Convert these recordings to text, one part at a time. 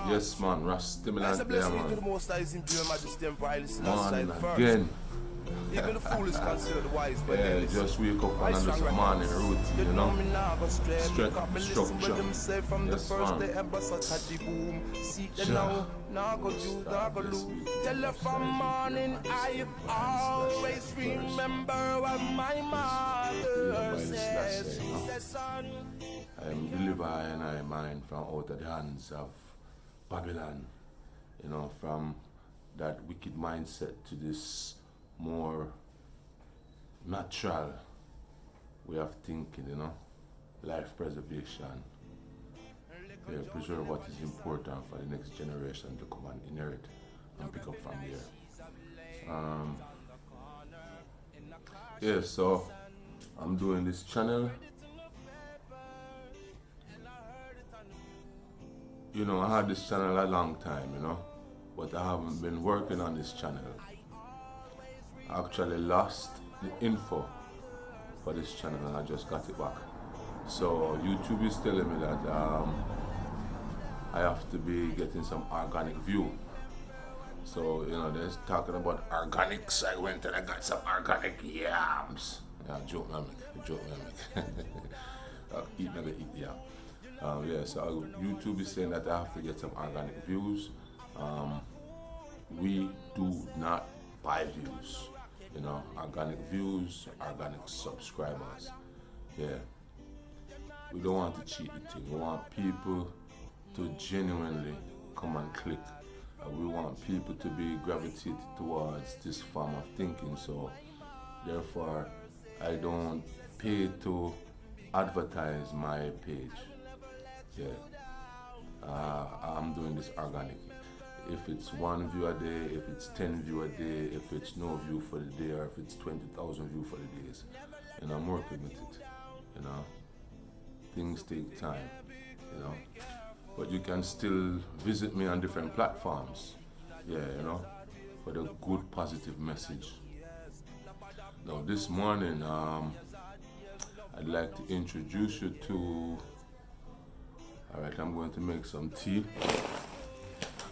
Yes, man, RAS stimulant there, man. Man, again. Even the foolish consider the wise, but Yeah, just wake up and do some morning routine, you know. Strength, structure. Yes, man. Tell her from morning I always remember what my mother says. I am deliver and I mind from out of the hands of Babylon, you know, from that wicked mindset to this more natural way of thinking, you know, life preservation. Yeah, preserve what is important for the next generation to come and inherit and pick up from there. Yeah, so I'm doing this channel. You know, I had this channel a long time, you know, but I haven't been working on this channel. I actually lost the info for this channel and I just got it back. So YouTube is telling me that I have to be getting some organic view. So, you know, they're talking about organics. I went and I got some organic yams. Yeah, joke me, joke me. Eat, never eat, yeah. Yeah, so YouTube is saying that I have to get some organic views. We do not buy views, you know, organic views, organic subscribers. Yeah, we don't want to cheat the thing. We want people to genuinely come and click. We want people to be gravitated towards this form of thinking. So therefore, I don't pay to advertise my page. Yeah, I'm doing this organically. If it's 1 view a day, if it's 10 view a day, if it's no view for the day, or if it's 20,000 view for the days, and I'm working with it. You know, things take time. You know, but you can still visit me on different platforms. Yeah, you know, for the good positive message. Now this morning, I'd like to introduce you to. Alright, I'm going to make some tea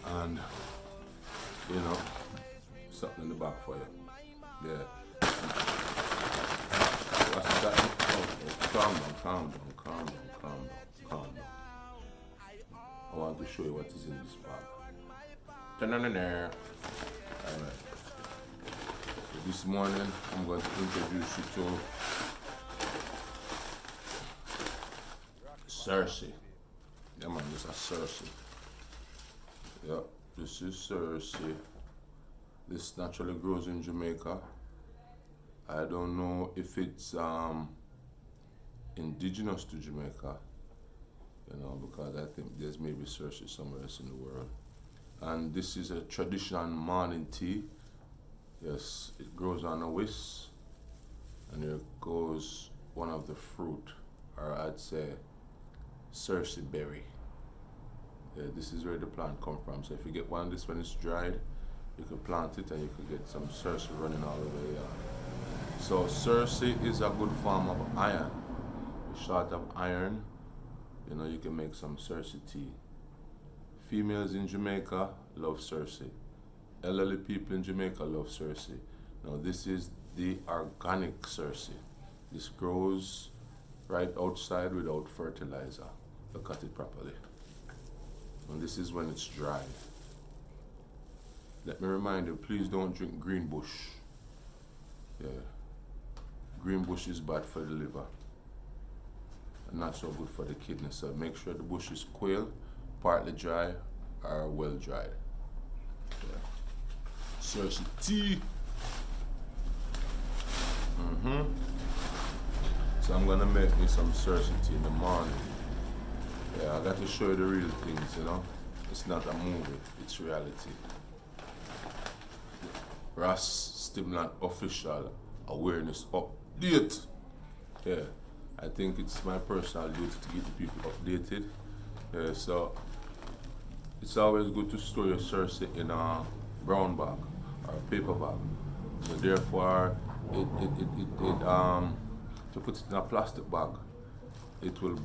and, you know, something in the back for you. Yeah. What's that? Oh, calm down. I want to show you what is in this bag. Alright. So this morning, I'm going to introduce you to cersei. Yeah, man, this is cersei. Yeah, this is cersei. This naturally grows in Jamaica. I don't know if it's indigenous to Jamaica, you know, because I think there's maybe cersei somewhere else in the world. And this is a traditional morning tea. Yes, it grows on a whisk, and here goes one of the fruit, or I'd say cersei berry. Yeah, this is where the plant come from. So if you get one of this when it's dried, you can plant it and you can get some cersei running all over the yard. So cersei is a good form of iron. You're short of iron, you know, you can make some cersei tea. Females in Jamaica love cersei. Elderly people in Jamaica love cersei. Now this is the organic cersei. This grows right outside without fertilizer. Look at it properly. And this is when it's dry. Let me remind you, please don't drink green bush. Yeah. Green bush is bad for the liver and not so good for the kidney. So make sure the bush is quail, partly dry or well dried. Yeah. Cersei tea. So I'm gonna make me some cersei tea in the morning. Yeah, I got to show you the real things, you know. It's not a movie, it's reality. RAS Stimulant official awareness update. Yeah, I think it's my personal duty to keep the people updated. Yeah, so it's always good to store your cersei in a brown bag or a paper bag. So therefore, to put it in a plastic bag, it will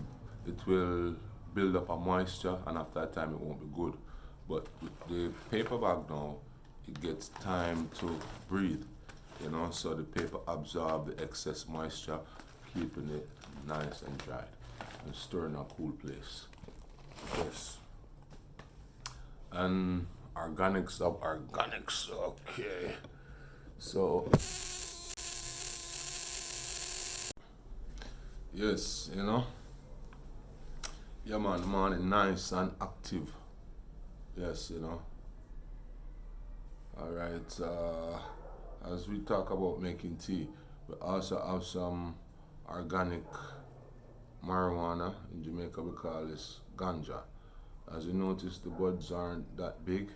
build up a moisture, and after that time it won't be good. But with the paper bag now, it gets time to breathe, you know, so the paper absorb the excess moisture, keeping it nice and dried, and store in a cool place. Yes. And organics of organics, okay. So yes, you know. Yeah man, the morning nice and active. Yes, you know. Alright, as we talk about making tea, we also have some organic marijuana. In Jamaica we call this ganja. As you notice, the buds aren't that big.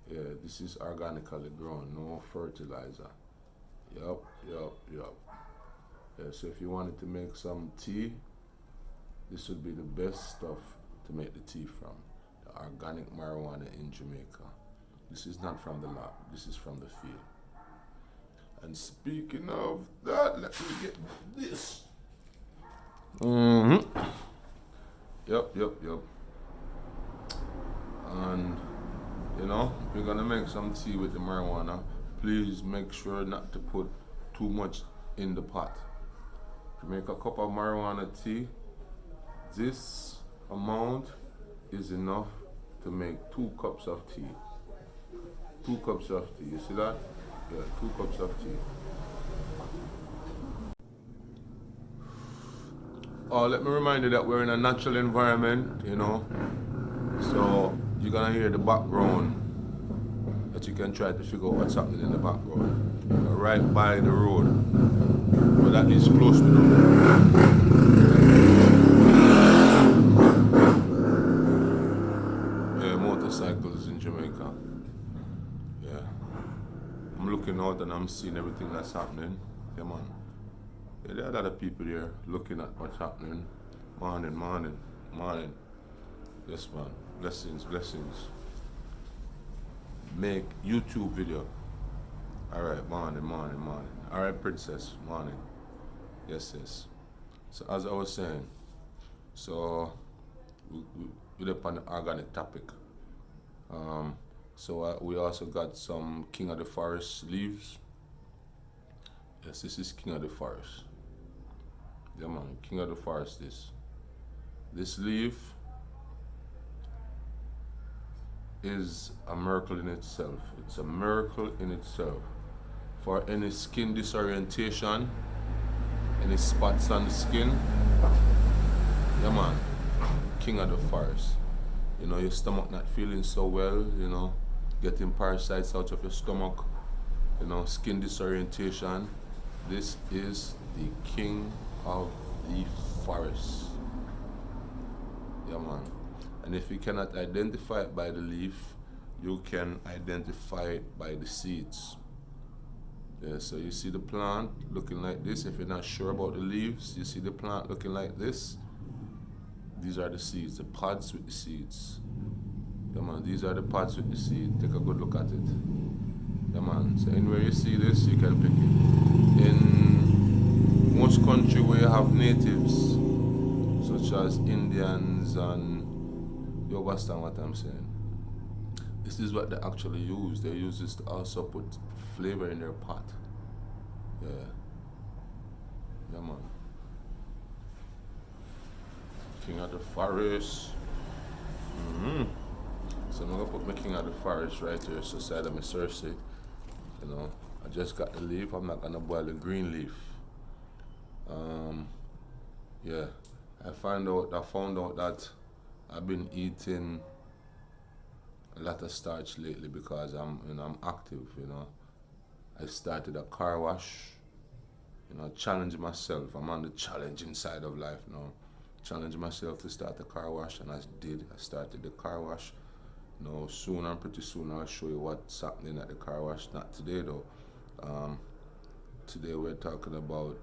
Yeah, this is organically grown, no fertilizer. Yup. Yeah, so if you wanted to make some tea, this would be the best stuff to make the tea from. The organic marijuana in Jamaica. This is not from the lab, this is from the field. And speaking of that, let me get this. Yup. And you know, if you're gonna make some tea with the marijuana, please make sure not to put too much in the pot. If you make a cup of marijuana tea, this amount is enough to make 2 cups of tea. 2 cups of tea, you see that? Yeah, 2 cups of tea. Oh, let me remind you that we're in a natural environment, you know. So you're gonna hear the background that you can try to figure out what's happening in the background. We're right by the road, but that is close to the road. Yeah, motorcycles in Jamaica. Yeah. I'm looking out and I'm seeing everything that's happening. Yeah, man. Yeah, there are a lot of people there looking at what's happening. Morning. Yes, man. Blessings. Make YouTube video. Alright, morning. Alright, princess, morning. Yes. So as I was saying, so we're up on the organic topic. So we also got some King of the Forest leaves. Yes, this is King of the Forest. Yeah man, King of the Forest this leaf is a miracle in itself. It's a miracle in itself. For any skin disorientation, any spots on the skin, yeah man, King of the Forest. You know, your stomach not feeling so well, you know, getting parasites out of your stomach, you know, skin disorientation. This is the King of the Forest. Yeah man. And if you cannot identify it by the leaf, you can identify it by the seeds. Yeah, so you see the plant looking like this. If you're not sure about the leaves, you see the plant looking like this. These are the seeds, the pods with the seeds. Yeah man, these are the pods with the seed. Take a good look at it. Yeah man, so anywhere you see this, you can pick it. In most countries where you have natives, such as Indians and you understand what I'm saying? This is what they actually use. They use this to also put flavor in their pot. Yeah man. King of the Forest. So I'm gonna put my King of the Forest right here, so side of my cersei. You know, I just got the leaf. I'm not gonna boil the green leaf. Yeah, I found out that I've been eating a lot of starch lately because I'm active, you know. I started a car wash, you know, challenging myself. I'm on the challenging side of life now. Challenging myself to start a car wash, and I started the car wash. You know, pretty soon I'll show you what's happening at the car wash. Not today though. Today we're talking about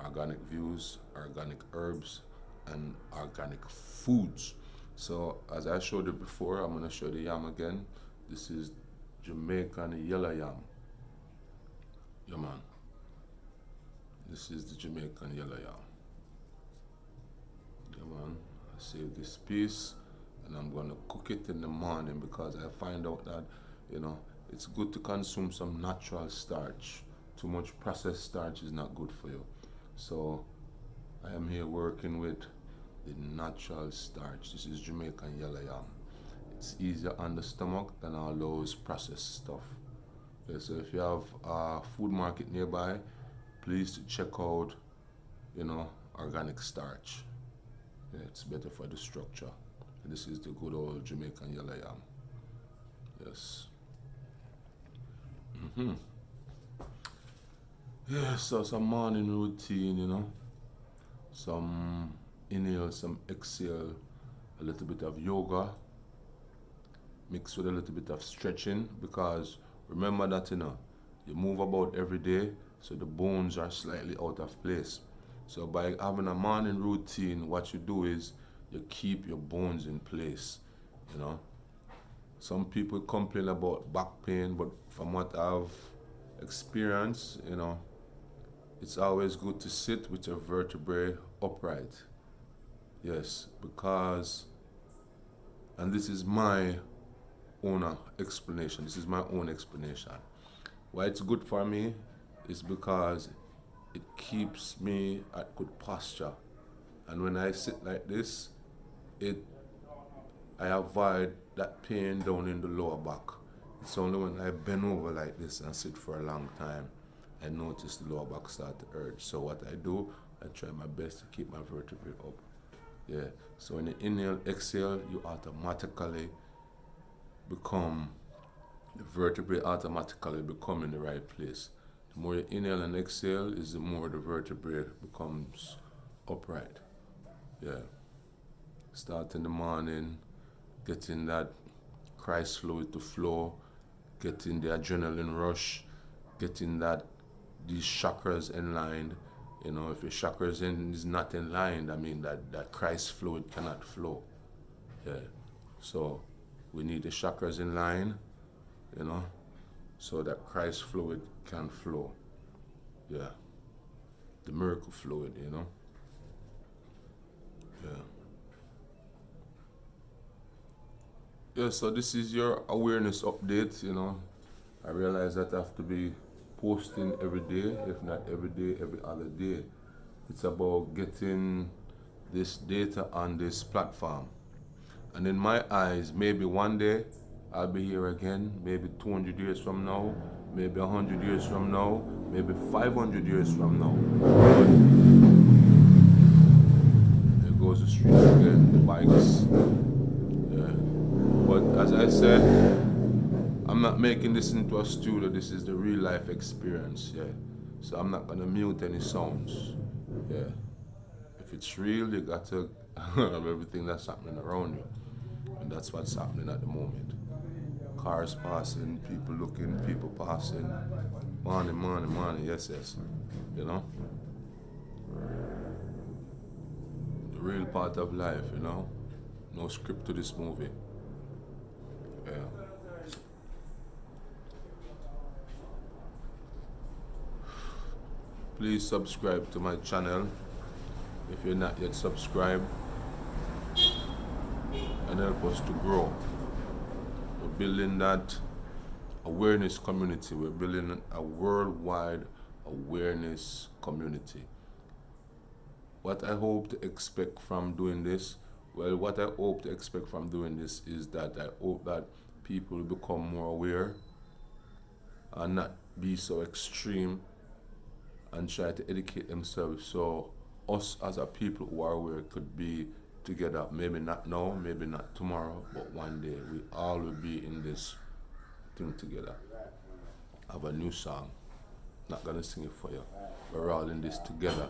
organic views, organic herbs, and organic foods. So as I showed you before, I'm gonna show the yam again. This is Jamaican yellow yam. Yeah man. This is the Jamaican yellow yam. Yeah man. save this piece and I'm gonna cook it in the morning because I find out that, you know, it's good to consume some natural starch. Too much processed starch is not good for you. So I am here working with the natural starch. This is Jamaican yellow yam. It's easier on the stomach than all those processed stuff. Okay, so if you have a food market nearby, please check out, you know, organic starch. Yeah, it's better for the structure. This is the good old Jamaican yellow yam. Yes. Yeah, so some morning routine, you know. Some inhale, some exhale, a little bit of yoga, mixed with a little bit of stretching, because remember that, you know, you move about every day, so the bones are slightly out of place. So by having a morning routine, what you do is you keep your bones in place, you know. Some people complain about back pain, but from what I've experienced, you know, it's always good to sit with your vertebrae upright. Yes, because, and this is my own explanation, Why it's good for me is because it keeps me at good posture. And when I sit like this, I avoid that pain down in the lower back. It's only when I bend over like this and sit for a long time, I notice the lower back start to hurt. So what I do, I try my best to keep my vertebrae up. Yeah. So when you inhale, exhale, you automatically become, the vertebrae automatically become in the right place. The more you inhale and exhale is the more the vertebrae becomes upright. Yeah. Start in the morning, getting that Christ fluid to flow, getting the adrenaline rush, getting these chakras in line. You know, if your chakras is not in line, I mean that Christ fluid cannot flow. Yeah. So we need the chakras in line, you know, so that Christ fluid can flow. Yeah. The miracle fluid, you know. Yeah. Yeah, so this is your awareness update, you know. I realize that I have to be posting every day, if not every day, every other day. It's about getting this data on this platform. And in my eyes, maybe one day I'll be here again, maybe 200 years from now, maybe 100 years from now, maybe 500 years from now. There goes the streets again, the bikes. Yeah. But as I said, I'm not making this into a studio, this is the real life experience, yeah. So I'm not gonna mute any sounds, yeah. If it's real, you got to have everything that's happening around you. And that's what's happening at the moment. Cars passing, people looking, people passing. Money, yes. You know? The real part of life, you know? No script to this movie. Yeah. Please subscribe to my channel if you're not yet subscribed, and help us to grow. We're building that awareness community. We're building a worldwide awareness community. What I hope to expect from doing this, is that I hope that people will become more aware and not be so extreme and try to educate themselves, so us as a people who are aware could be together. Maybe not now, maybe not tomorrow, but one day we all will be in this thing together. I have a new song, not gonna sing it for you. We're all in this together.